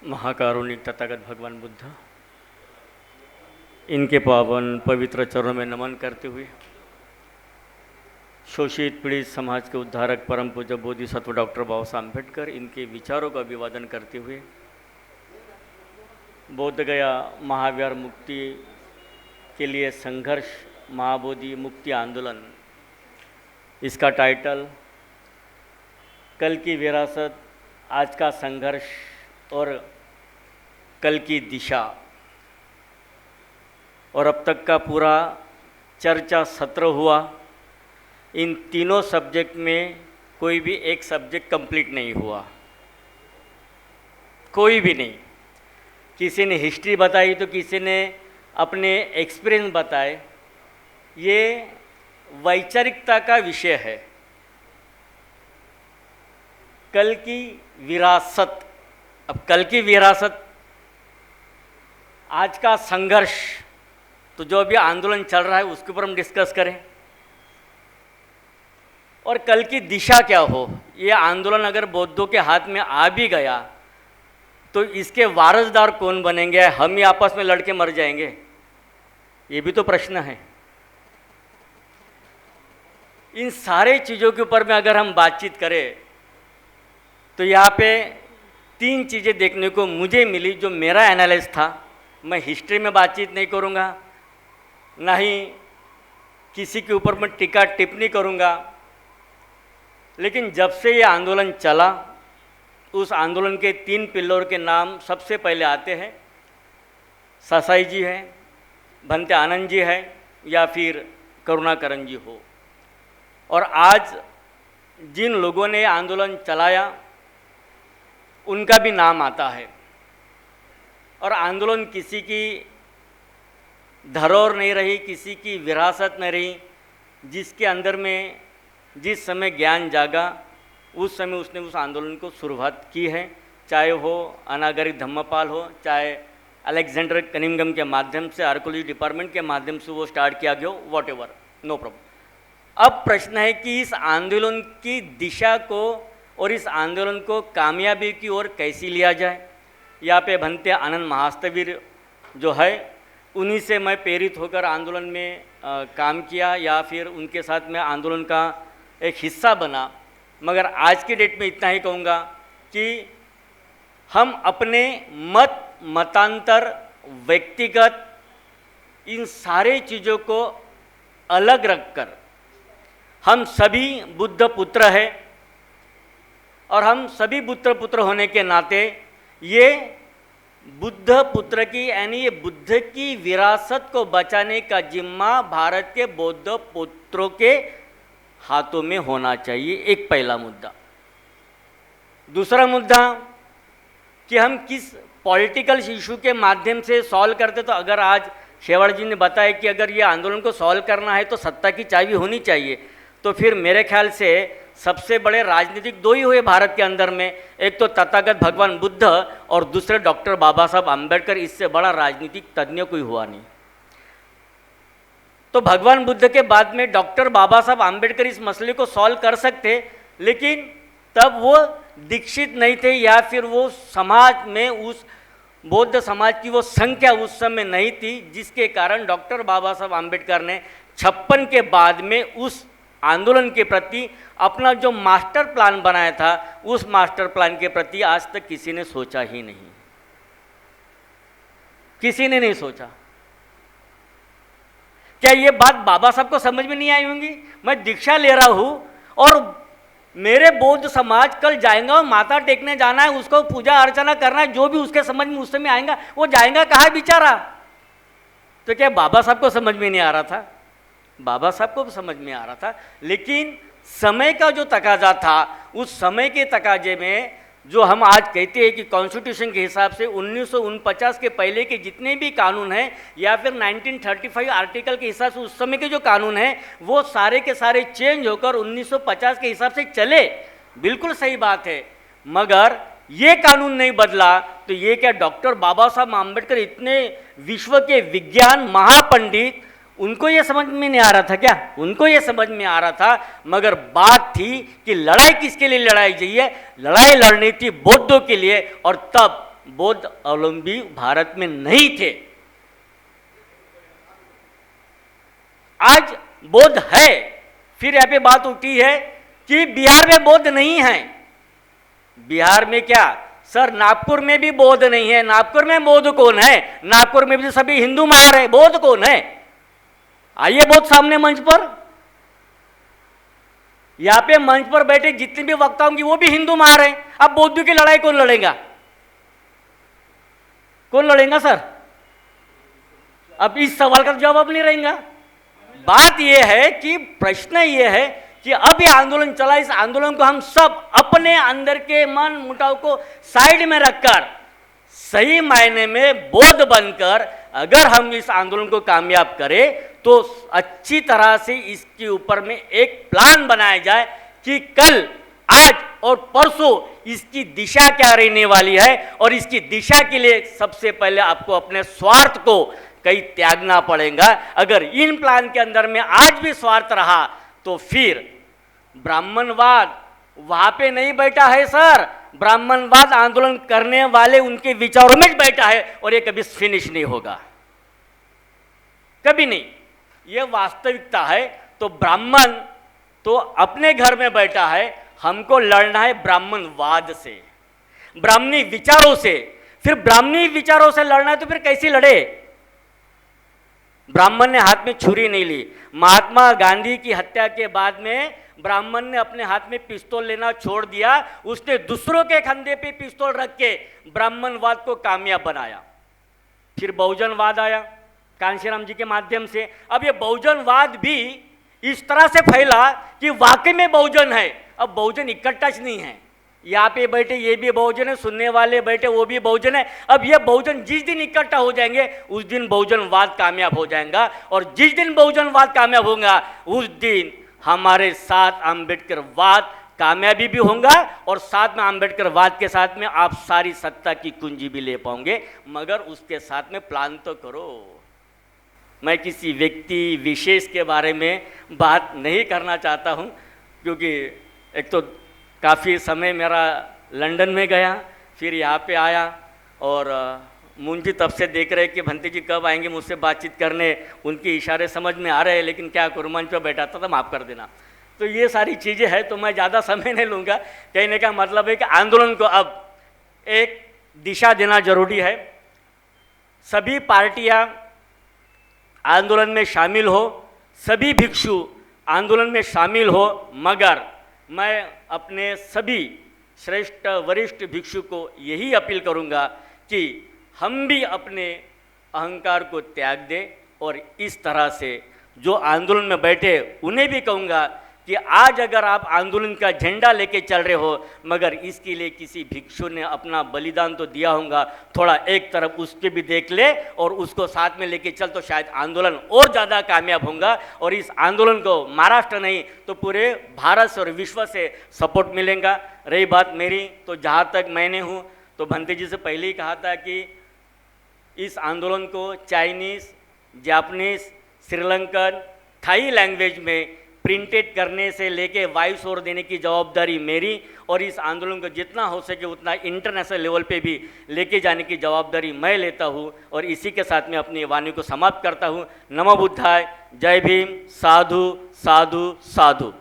महाकारुणिक तथागत भगवान बुद्ध, इनके पावन पवित्र चरणों में नमन करते हुए शोषित पीड़ित समाज के उद्धारक परम पूज्य बोधिसत्व डॉक्टर बाबा साहब अम्बेडकर, इनके विचारों का अभिवादन करते हुए बोध गया महावीर मुक्ति के लिए संघर्ष महाबोधि मुक्ति आंदोलन, इसका टाइटल कल की विरासत, आज का संघर्ष और कल की दिशा, और अब तक का पूरा चर्चा सत्र हुआ। इन तीनों सब्जेक्ट में कोई भी एक सब्जेक्ट कंप्लीट नहीं हुआ, कोई भी नहीं। किसी ने हिस्ट्री बताई तो किसी ने अपने एक्सपीरियंस बताए। ये वैचारिकता का विषय है। कल की विरासत, अब कल की विरासत, आज का संघर्ष, तो जो भी आंदोलन चल रहा है उसके ऊपर हम डिस्कस करें, और कल की दिशा क्या हो। ये आंदोलन अगर बौद्धों के हाथ में आ भी गया तो इसके वारसदार कौन बनेंगे? हम ही आपस में लड़के मर जाएंगे? ये भी तो प्रश्न है। इन सारे चीज़ों के ऊपर में अगर हम बातचीत करें तो यहाँ पे तीन चीज़ें देखने को मुझे मिली जो मेरा एनालिसिस था। मैं हिस्ट्री में बातचीत नहीं करूँगा, ना ही किसी के ऊपर मैं टीका टिप्पणी करूँगा, लेकिन जब से ये आंदोलन चला उस आंदोलन के तीन पिल्लर के नाम सबसे पहले आते हैं। ससाई जी हैं, भंते आनंद जी हैं, या फिर करुणाकरण जी हो। और आज जिन लोगों ने आंदोलन चलाया उनका भी नाम आता है। और आंदोलन किसी की धरोहर नहीं रही, किसी की विरासत नहीं रही। जिसके अंदर में जिस समय ज्ञान जागा उस समय उसने उस आंदोलन को शुरुआत की है। चाहे हो अनागरिक धम्मपाल हो, चाहे अलेक्जेंडर कनिंघम के माध्यम से, आर्कोलॉजी डिपार्टमेंट के माध्यम से वो स्टार्ट किया गया, वॉट एवर, नो प्रॉब्लम। अब प्रश्न है कि इस आंदोलन की दिशा को और इस आंदोलन को कामयाबी की ओर कैसे लिया जाए। यहाँ पे भंते आनंद महास्तवीर जो है, उन्हीं से मैं प्रेरित होकर आंदोलन में काम किया, या फिर उनके साथ में आंदोलन का एक हिस्सा बना। मगर आज की डेट में इतना ही कहूँगा कि हम अपने मतांतर, व्यक्तिगत, इन सारे चीज़ों को अलग रखकर हम सभी बुद्ध पुत्र हैं, और हम सभी बुद्ध पुत्र होने के नाते ये बुद्ध पुत्र की, यानी ये बुद्ध की विरासत को बचाने का जिम्मा भारत के बौद्ध पुत्रों के हाथों में होना चाहिए। एक पहला मुद्दा। दूसरा मुद्दा कि हम किस पॉलिटिकल इशू के माध्यम से सॉल्व करते। तो अगर आज शेवाड़ जी ने बताया कि अगर ये आंदोलन को सॉल्व करना है तो सत्ता की चाबी होनी चाहिए, तो फिर मेरे ख्याल से सबसे बड़े राजनीतिक दो ही हुए भारत के अंदर में, एक तो तथागत भगवान बुद्ध और दूसरे डॉक्टर बाबा साहब अम्बेडकर। इससे बड़ा राजनीतिक तज्ञ कोई हुआ नहीं। तो भगवान बुद्ध के बाद में डॉक्टर बाबा साहब अम्बेडकर इस मसले को सॉल्व कर सकते, लेकिन तब वो दीक्षित नहीं थे, या फिर वो समाज में, उस बौद्ध समाज की वो संख्या उस समय नहीं थी, जिसके कारण डॉक्टर बाबा साहब अम्बेडकर ने 56 के बाद में उस आंदोलन के प्रति अपना जो मास्टर प्लान बनाया था, उस मास्टर प्लान के प्रति आज तक किसी ने सोचा ही नहीं। किसी ने नहीं सोचा। क्या ये बात बाबा साहब को समझ में नहीं आई होंगी? मैं दीक्षा ले रहा हूं और मेरे बौद्ध समाज कल जाएगा और माथा टेकने जाना है, उसको पूजा अर्चना करना है, जो भी उसके समझ में उस समय आएगा वो जाएगा कहाँ बेचारा? तो क्या बाबा साहब को समझ में नहीं आ रहा था? बाबा साहब को भी समझ में आ रहा था, लेकिन समय का जो तकाजा था, उस समय के तकाजे में जो हम आज कहते हैं कि कॉन्स्टिट्यूशन के हिसाब से 1949 के पहले के जितने भी कानून हैं, या फिर 1935 आर्टिकल के हिसाब से उस समय के जो कानून हैं, वो सारे के सारे चेंज होकर 1950 के हिसाब से चले। बिल्कुल सही बात है, मगर ये कानून नहीं बदला तो ये क्या डॉक्टर बाबा साहब अम्बेडकर इतने विश्व के विज्ञान महापंडित, उनको ये समझ में नहीं आ रहा था क्या? उनको ये समझ में आ रहा था, मगर बात थी कि लड़ाई किसके लिए लड़ाई चाहिए? लड़ाई लड़नी थी बौद्धों के लिए। और तब बौद्ध अवलंबी भारत में नहीं थे। आज बौद्ध है। फिर यहाँ पे बात उठी है कि बिहार में बौद्ध नहीं है। बिहार में क्या सर, नागपुर में भी बौद्ध नहीं है। नागपुर में बौद्ध कौन है? नागपुर में भी सभी हिंदू मार है, बौद्ध कौन है? आइए बौद्ध सामने मंच पर। यहाँ पे मंच पर बैठे जितने भी वक्ता होंगे वो भी हिंदू मार है। अब बौद्धों की लड़ाई कौन लड़ेगा? कौन लड़ेगा सर? अब इस सवाल का जवाब नहीं रहेगा। बात यह है कि प्रश्न यह है कि अब ये आंदोलन चला, इस आंदोलन को हम सब अपने अंदर के मन मुटाव को साइड में रखकर सही मायने में बौद्ध बनकर अगर हम इस आंदोलन को कामयाब करें तो अच्छी तरह से इसके ऊपर में एक प्लान बनाया जाए कि कल, आज और परसों इसकी दिशा क्या रहने वाली है। और इसकी दिशा के लिए सबसे पहले आपको अपने स्वार्थ को कहीं त्यागना पड़ेगा। अगर इन प्लान के अंदर में आज भी स्वार्थ रहा तो फिर ब्राह्मणवाद वहां पे नहीं बैठा है सर। ब्राह्मणवाद आंदोलन करने वाले उनके विचारों में बैठा है और ये कभी फिनिश नहीं होगा, कभी नहीं। ये वास्तविकता है। तो ब्राह्मण तो अपने घर में बैठा है, हमको लड़ना है ब्राह्मणवाद से, ब्राह्मणी विचारों से। फिर ब्राह्मणी विचारों से लड़ना है तो फिर कैसे लड़े? ब्राह्मण ने हाथ में छुरी नहीं ली। महात्मा गांधी की हत्या के बाद में ब्राह्मण ने अपने हाथ में पिस्तौल लेना छोड़ दिया। उसने दूसरों के कंधे पे पिस्तौल रख के ब्राह्मणवाद को कामयाब बनाया। फिर बहुजनवाद आया कांशीराम जी के माध्यम से। अब ये बहुजनवाद भी इस तरह से फैला कि वाकई में बहुजन है। अब बहुजन इकट्ठा नहीं है, यहाँ पे बैठे ये भी बहुजन है, सुनने वाले बैठे वो भी बहुजन है। अब ये बहुजन जिस दिन इकट्ठा हो जाएंगे उस दिन बहुजनवाद कामयाब हो जाएगा। और जिस दिन बहुजनवाद कामयाब होगा उस दिन हमारे साथ अम्बेडकरवाद कामयाबी भी होगा और साथ में अम्बेडकरवाद के साथ में आप सारी सत्ता की कुंजी भी ले पाओगे। मगर उसके साथ में प्लान तो करो। मैं किसी व्यक्ति विशेष के बारे में बात नहीं करना चाहता हूँ, क्योंकि एक तो काफ़ी समय मेरा लंदन में गया, फिर यहाँ पे आया और मुंजी तब से देख रहे कि भंते जी कब आएंगे मुझसे बातचीत करने। उनके इशारे समझ में आ रहे हैं, लेकिन क्या करूँ, मंच पर बैठा था तो माफ़ कर देना। तो ये सारी चीज़ें हैं, तो मैं ज़्यादा समय नहीं लूँगा। कहने का मतलब है कि आंदोलन को अब एक दिशा देना जरूरी है। सभी पार्टियाँ आंदोलन में शामिल हो, सभी भिक्षु आंदोलन में शामिल हो। मगर मैं अपने सभी श्रेष्ठ वरिष्ठ भिक्षु को यही अपील करूँगा कि हम भी अपने अहंकार को त्याग दें और इस तरह से जो आंदोलन में बैठे उन्हें भी कहूँगा कि आज अगर आप आंदोलन का झंडा लेके चल रहे हो, मगर इसके लिए किसी भिक्षु ने अपना बलिदान तो दिया होगा, थोड़ा एक तरफ उसके भी देख ले और उसको साथ में लेके चल, तो शायद आंदोलन और ज़्यादा कामयाब होगा। और इस आंदोलन को महाराष्ट्र नहीं तो पूरे भारत से और विश्व से सपोर्ट मिलेगा। रही बात मेरी, तो जहाँ तक मैंने हूँ तो भंते जी से पहले ही कहा था कि इस आंदोलन को Chinese, Japanese, Sri Lankan, Thai language में प्रिंटेड करने से लेके वॉइस ओवर देने की जवाबदारी मेरी, और इस आंदोलन को जितना हो सके उतना इंटरनेशनल लेवल पे भी लेके जाने की जवाबदारी मैं लेता हूँ। और इसी के साथ में अपनी वाणी को समाप्त करता हूँ। नमो बुद्धाय, जय भीम, साधु साधु साधु।